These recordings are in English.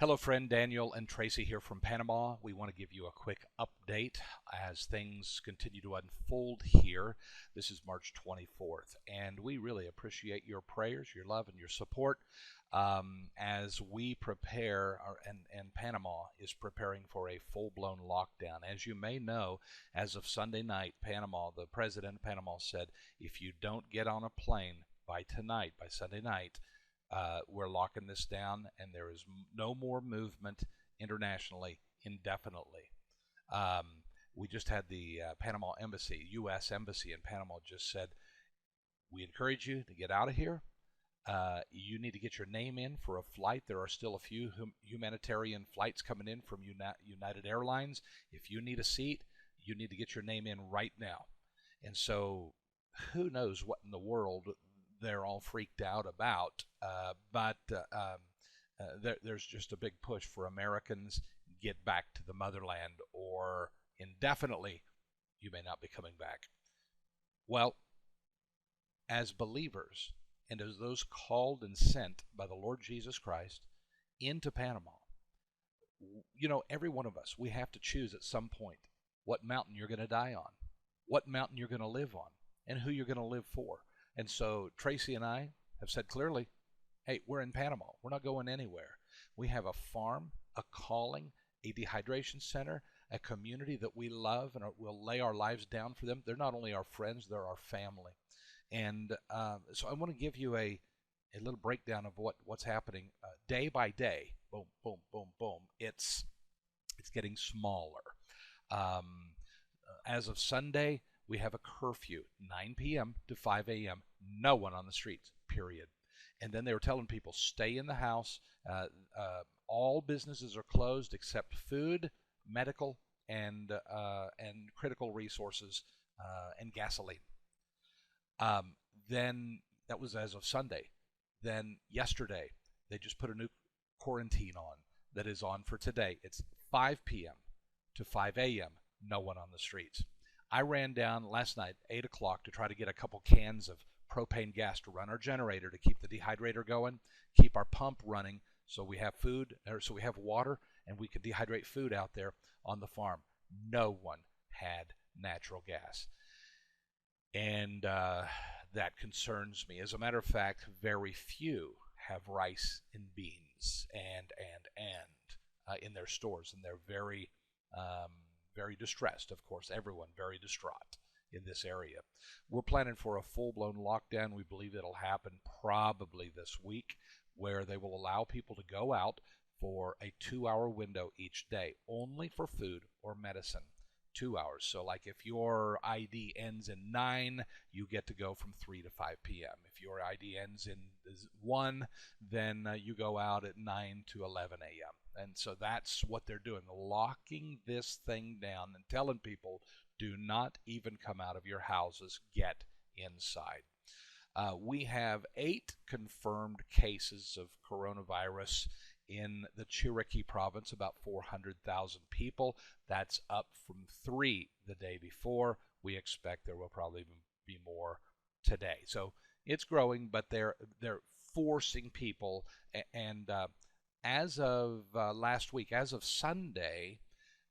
Hello, friend. Daniel and Tracy here from Panama. We want to give you a quick update as things continue to unfold here. This is March 24th, and we really appreciate your prayers, your love, and your support as we prepare, and Panama is preparing for a full-blown lockdown. As you may know, as of Sunday night, Panama, the president of Panama said, if you don't get on a plane by tonight, by Sunday night, we're locking this down, and there is no more movement internationally indefinitely. We just had the Panama Embassy, U.S. Embassy in Panama, just said, we encourage you to get out of here. You need to get your name in for a flight. There are still a few humanitarian flights coming in from United Airlines. If you need a seat, you need to get your name in right now. And so who knows what in the world they're all freaked out about, but there's just a big push for Americans get back to the motherland, or indefinitely you may not be coming back. Well, as believers and as those called and sent by the Lord Jesus Christ into Panama, you know, every one of us, we have to choose at some point what mountain you're going to die on, what mountain you're going to live on, and who you're going to live for. And so Tracy and I have said clearly, hey, we're in Panama. We're not going anywhere. We have a farm, a calling, a dehydration center, a community that we love, and we'll lay our lives down for them. They're not only our friends, they're our family. And so I want to give you a little breakdown of what's happening day by day. Boom, boom, boom, boom. It's getting smaller. As of Sunday, we have a curfew, 9 p.m. to 5 a.m., no one on the streets, period. And then they were telling people, stay in the house. All businesses are closed except food, medical, and critical resources, and gasoline. Then that was as of Sunday. Then yesterday, they just put a new quarantine on that is on for today. It's 5 p.m. to 5 a.m., no one on the streets. I ran down last night, 8 o'clock, to try to get a couple cans of propane gas to run our generator to keep the dehydrator going, keep our pump running so we have food, or so we have water, and we can dehydrate food out there on the farm. No one had natural gas. And that concerns me. As a matter of fact, very few have rice and beans and in their stores, and they're very distressed. Of course, everyone very distraught in this area. We're planning for a full-blown lockdown. We believe it'll happen probably this week, where they will allow people to go out for a 2-hour window each day, only for food or medicine. 2 hours. So like if your ID ends in 9, you get to go from 3 to 5 p.m. If your ID ends in 1, then you go out at 9 to 11 a.m. And so that's what they're doing, locking this thing down and telling people, do not even come out of your houses, get inside. We have 8 confirmed cases of coronavirus in the Chiriqui province, about 400,000 people. That's up from 3 the day before. We expect there will probably be more today. So it's growing, but they're forcing people. And as of last week, as of Sunday,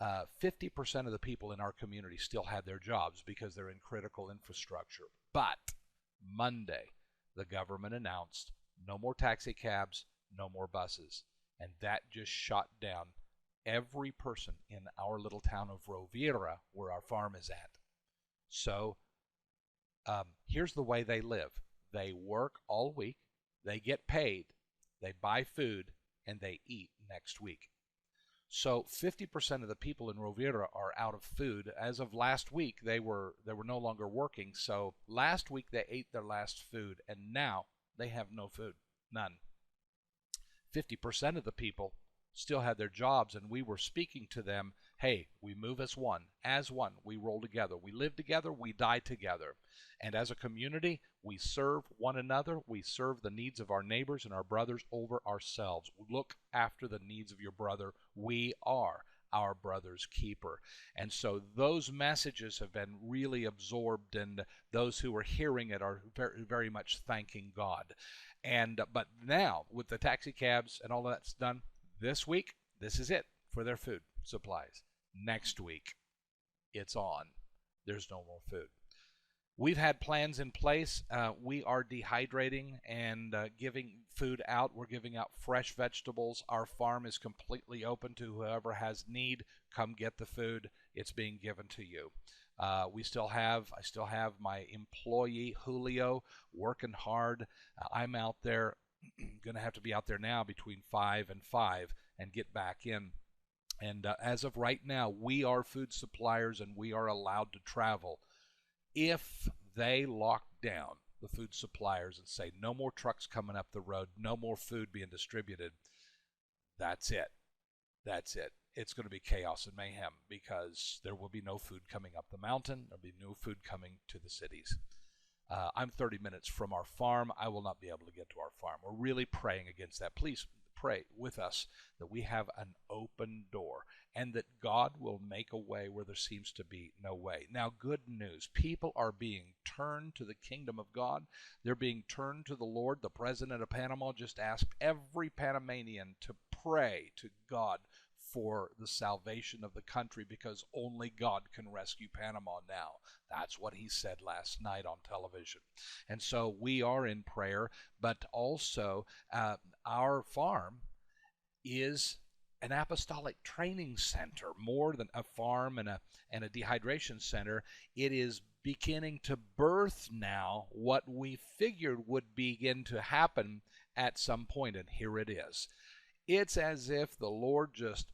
50% of the people in our community still had their jobs because they're in critical infrastructure. But Monday, the government announced no more taxi cabs, no more buses. And that just shot down every person in our little town of Rovira, where our farm is at. So here's the way they live. They work all week, they get paid, they buy food, and they eat next week. So 50% of the people in Rovira are out of food. As of last week, they were no longer working. So last week they ate their last food, and now they have no food, none. 50% of the people still had their jobs, and we were speaking to them, hey, we move as one, we roll together, we live together, we die together. And as a community, we serve one another, we serve the needs of our neighbors and our brothers over ourselves. Look after the needs of your brother. We are our brother's keeper. And so those messages have been really absorbed, and those who are hearing it are very, very much thanking God. And but now with the taxi cabs and all that's done, This week, this is it for their food supplies. Next week, it's on. There's no more food. We've had plans in place. We are dehydrating and giving food out. We're giving out fresh vegetables. Our farm is completely open to whoever has need. Come get the food. It's being given to you. I still have my employee Julio working hard. I'm out there, going to have to be out there now between 5 and 5 and get back in. And as of right now, we are food suppliers and we are allowed to travel. If they lock down the food suppliers and say no more trucks coming up the road, no more food being distributed, that's it. That's it. It's going to be chaos and mayhem because there will be no food coming up the mountain. There'll be no food coming to the cities. I'm 30 minutes from our farm. I will not be able to get to our farm. We're really praying against that. Please pray with us that we have an open door and that God will make a way where there seems to be no way. Now, good news. People are being turned to the kingdom of God. They're being turned to the Lord. The president of Panama just asked every Panamanian to pray to God for the salvation of the country because only God can rescue Panama now. That's what he said last night on television. And so we are in prayer, but also our farm is an apostolic training center, more than a farm and a dehydration center. It is beginning to birth now what we figured would begin to happen at some point, and here it is. It's as if the Lord just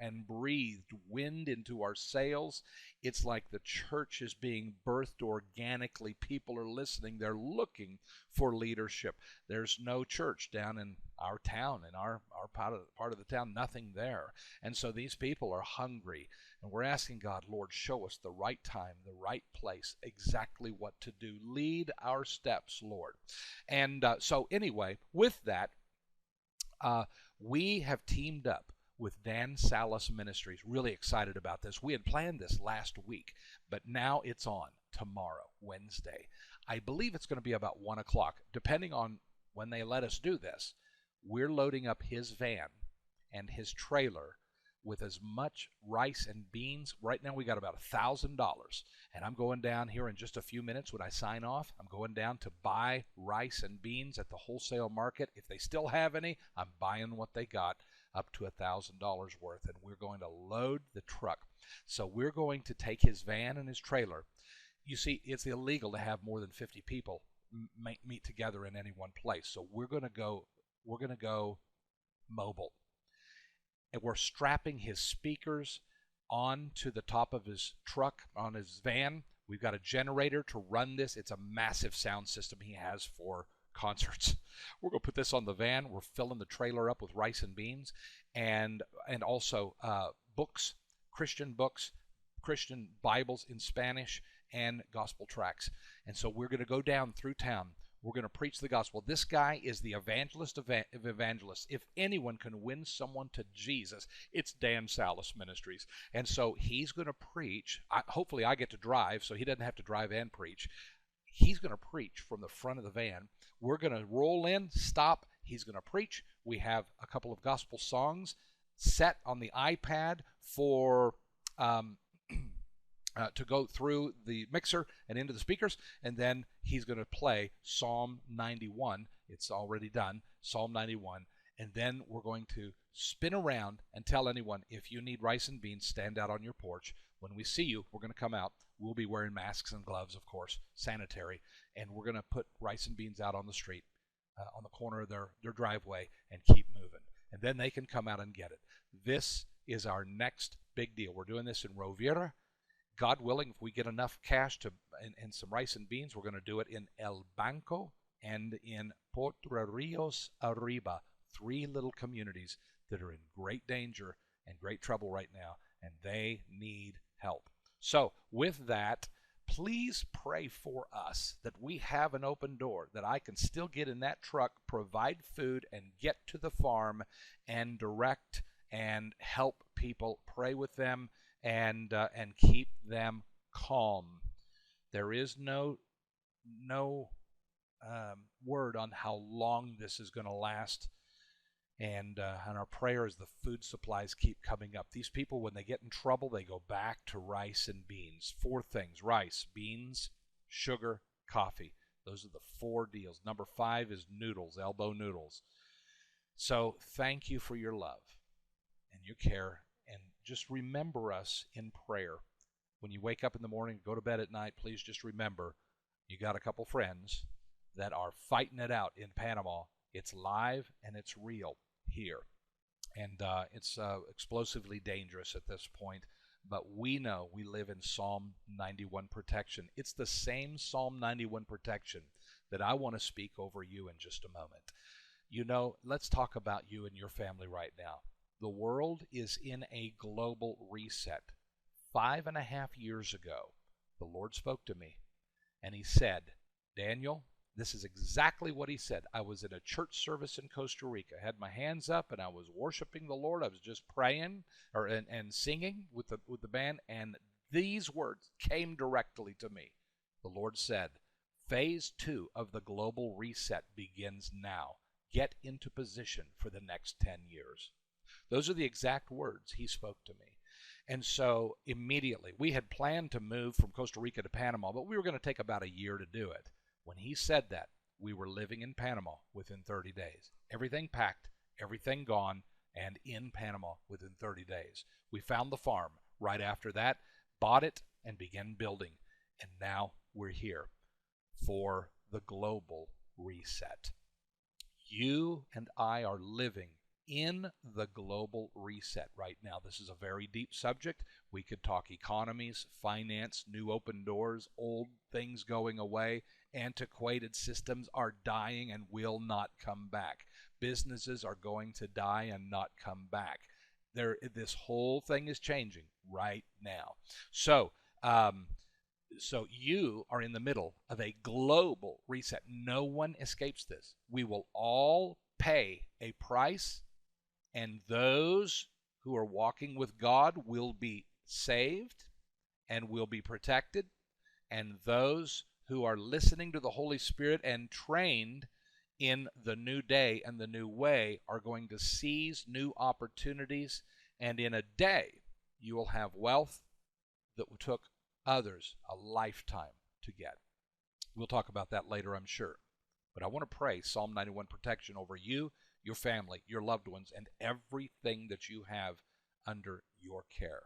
and breathed wind into our sails. It's like the church is being birthed organically. People are listening. They're looking for leadership. There's no church down in our town, in our part of the town, nothing there. And so these people are hungry. And we're asking God, Lord, show us the right time, the right place, exactly what to do. Lead our steps, Lord. And so anyway, with that, we have teamed up with Dan Salas Ministries. Really excited about this. We had planned this last week, but now it's on tomorrow, Wednesday. I believe it's going to be about 1 o'clock, depending on when they let us do this. We're loading up his van and his trailer with as much rice and beans. Right now we got about $1,000, and I'm going down here in just a few minutes when I sign off. I'm going down to buy rice and beans at the wholesale market. If they still have any, I'm buying what they got, up to $1,000 worth, and we're going to load the truck. So we're going to take his van and his trailer. You see, it's illegal to have more than 50 people meet together in any one place. So we're going to go mobile. And we're strapping his speakers onto the top of his truck, on his van. We've got a generator to run this. It's a massive sound system he has for concerts. We're going to put this on the van. We're filling the trailer up with rice and beans, and also books, Christian Bibles in Spanish, and gospel tracts. And so we're going to go down through town. We're going to preach the gospel. This guy is the evangelist of evangelists. If anyone can win someone to Jesus, it's Dan Salas Ministries. And so he's going to preach. Hopefully I get to drive, so he doesn't have to drive and preach. He's going to preach from the front of the van. We're going to roll in, stop. He's going to preach. We have a couple of gospel songs set on the iPad for to go through the mixer and into the speakers, and then he's going to play Psalm 91. It's already done, Psalm 91, and then we're going to spin around and tell anyone, if you need rice and beans, stand out on your porch. When we see you, we're going to come out. We'll be wearing masks and gloves, of course, sanitary, and we're going to put rice and beans out on the street, on the corner of their driveway, and keep moving. And then they can come out and get it. This is our next big deal. We're doing this in Rovira. God willing, if we get enough cash and some rice and beans, we're going to do it in El Banco and in Potrerillos Arriba, 3 little communities that are in great danger and great trouble right now, and they need help. So with that, please pray for us that we have an open door, that I can still get in that truck, provide food, and get to the farm and direct and help people, pray with them, and keep them calm. There is no word on how long this is going to last. And our prayer is the food supplies keep coming up. These people, when they get in trouble, they go back to rice and beans. 4 things: rice, beans, sugar, coffee. Those are the 4 deals. Number 5 is noodles, elbow noodles. So thank you for your love and your care. And just remember us in prayer. When you wake up in the morning, go to bed at night, please just remember you got a couple friends that are fighting it out in Panama. It's live and it's real here. And it's explosively dangerous at this point. But we know we live in Psalm 91 protection. It's the same Psalm 91 protection that I want to speak over you in just a moment. You know, let's talk about you and your family right now. The world is in a global reset. 5.5 years ago, the Lord spoke to me, and he said, Daniel, this is exactly what he said. I was in a church service in Costa Rica. I had my hands up, and I was worshiping the Lord. I was just praying and singing with the band, and these words came directly to me. The Lord said, Phase 2 of the global reset begins now. Get into position for the next 10 years. Those are the exact words he spoke to me. And so immediately, we had planned to move from Costa Rica to Panama, but we were going to take about a year to do it. When he said that, we were living in Panama within 30 days. Everything packed, everything gone, and in Panama within 30 days. We found the farm right after that, bought it, and began building. And now we're here for the global reset. You and I are living in the global reset right now. This is a very deep subject. We could talk economies, finance, new open doors, old things going away. Antiquated systems are dying and will not come back. Businesses are going to die and not come back. This whole thing is changing right now. So you are in the middle of a global reset. No one escapes this. We will all pay a price, and those who are walking with God will be saved and will be protected, and those who are listening to the Holy Spirit and trained in the new day and the new way are going to seize new opportunities, and in a day you will have wealth that took others a lifetime to get. We'll talk about that later, I'm sure. But I want to pray Psalm 91 protection over you, your family, your loved ones, and everything that you have under your care.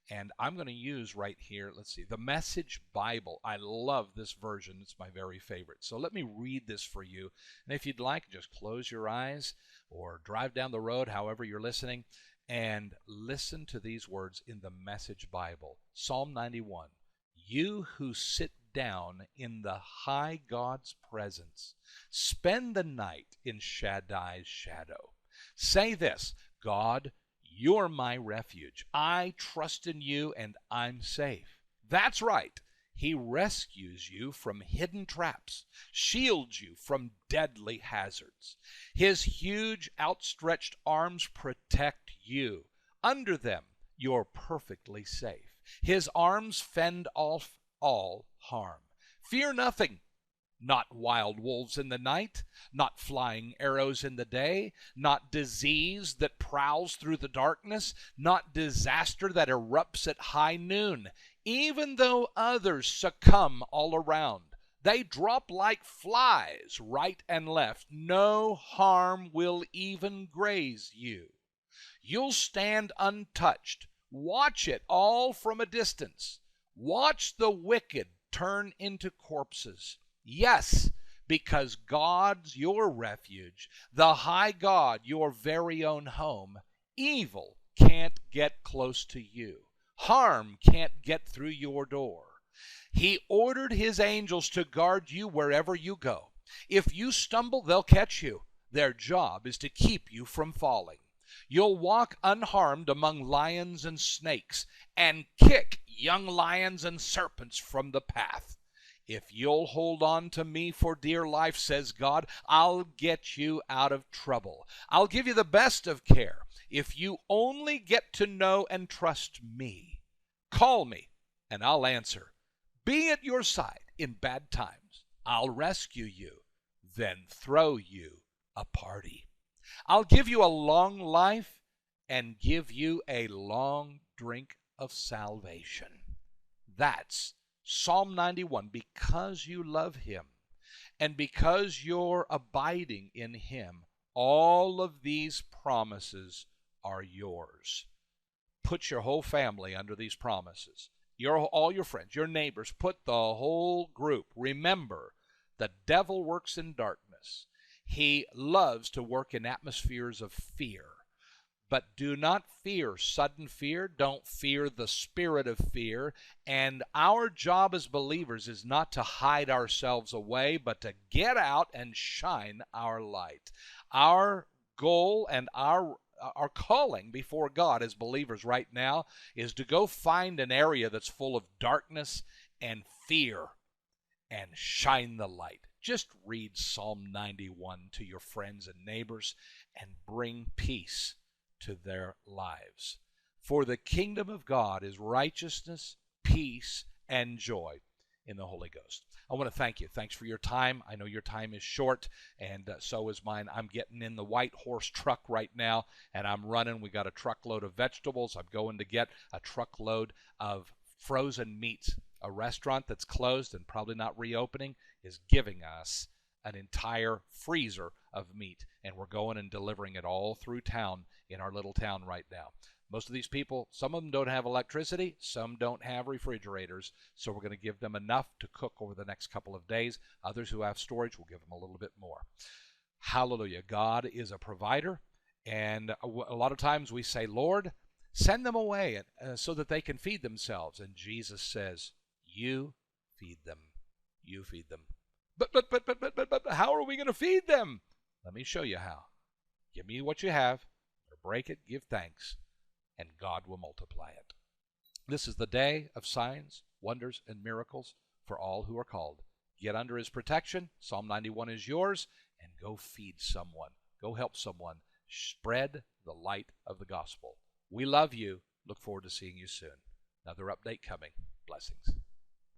And I'm going to use right here, let's see, the Message Bible. I love this version. It's my very favorite. So let me read this for you. And if you'd like, just close your eyes or drive down the road, however you're listening, and listen to these words in the Message Bible. Psalm 91. You who sit down in the high God's presence, spend the night in Shaddai's shadow. Say this, God, you're my refuge. I trust in you and I'm safe. That's right. He rescues you from hidden traps, shields you from deadly hazards. His huge outstretched arms protect you. Under them, you're perfectly safe. His arms fend off all harm. Fear nothing. Not wild wolves in the night, not flying arrows in the day, not disease that prowls through the darkness, not disaster that erupts at high noon. Even though others succumb all around, they drop like flies right and left. No harm will even graze you. You'll stand untouched. Watch it all from a distance. Watch the wicked turn into corpses. Yes, because God's your refuge, the high God, your very own home. Evil can't get close to you. Harm can't get through your door. He ordered his angels to guard you wherever you go. If you stumble, they'll catch you. Their job is to keep you from falling. You'll walk unharmed among lions and snakes and kick young lions and serpents from the path. If you'll hold on to me for dear life, says God, I'll get you out of trouble. I'll give you the best of care if you only get to know and trust me. Call me and I'll answer. Be at your side in bad times. I'll rescue you, then throw you a party. I'll give you a long life and give you a long drink of salvation. That's Psalm 91. Because you love him and because you're abiding in him, all of these promises are yours. Put your whole family under these promises. All your friends, your neighbors, put the whole group. Remember, the devil works in darkness. He loves to work in atmospheres of fear. But do not fear sudden fear. Don't fear the spirit of fear. And our job as believers is not to hide ourselves away, but to get out and shine our light. Our goal and our calling before God as believers right now is to go find an area that's full of darkness and fear and shine the light. Just read Psalm 91 to your friends and neighbors and bring peace to their lives. For the kingdom of God is righteousness, peace, and joy in the Holy Ghost. I want to thank you. Thanks for your time. I know your time is short, and so is mine. I'm getting in the white horse truck right now, and I'm running. We got a truckload of vegetables. I'm going to get a truckload of frozen meats. A restaurant that's closed and probably not reopening is giving us an entire freezer of meat, and we're going and delivering it all through town in our little town right now. Most of these people, some of them don't have electricity, some don't have refrigerators, so we're going to give them enough to cook over the next couple of days. Others who have storage, we'll give them a little bit more. Hallelujah. God is a provider, and a lot of times we say, Lord, send them away so that they can feed themselves. And Jesus says, you feed them. You feed them. But how are we going to feed them? Let me show you how. Give me what you have, or break it, give thanks, and God will multiply it. This is the day of signs, wonders, and miracles for all who are called. Get under his protection. Psalm 91 is yours, and go feed someone. Go help someone. Spread the light of the gospel. We love you. Look forward to seeing you soon. Another update coming. Blessings.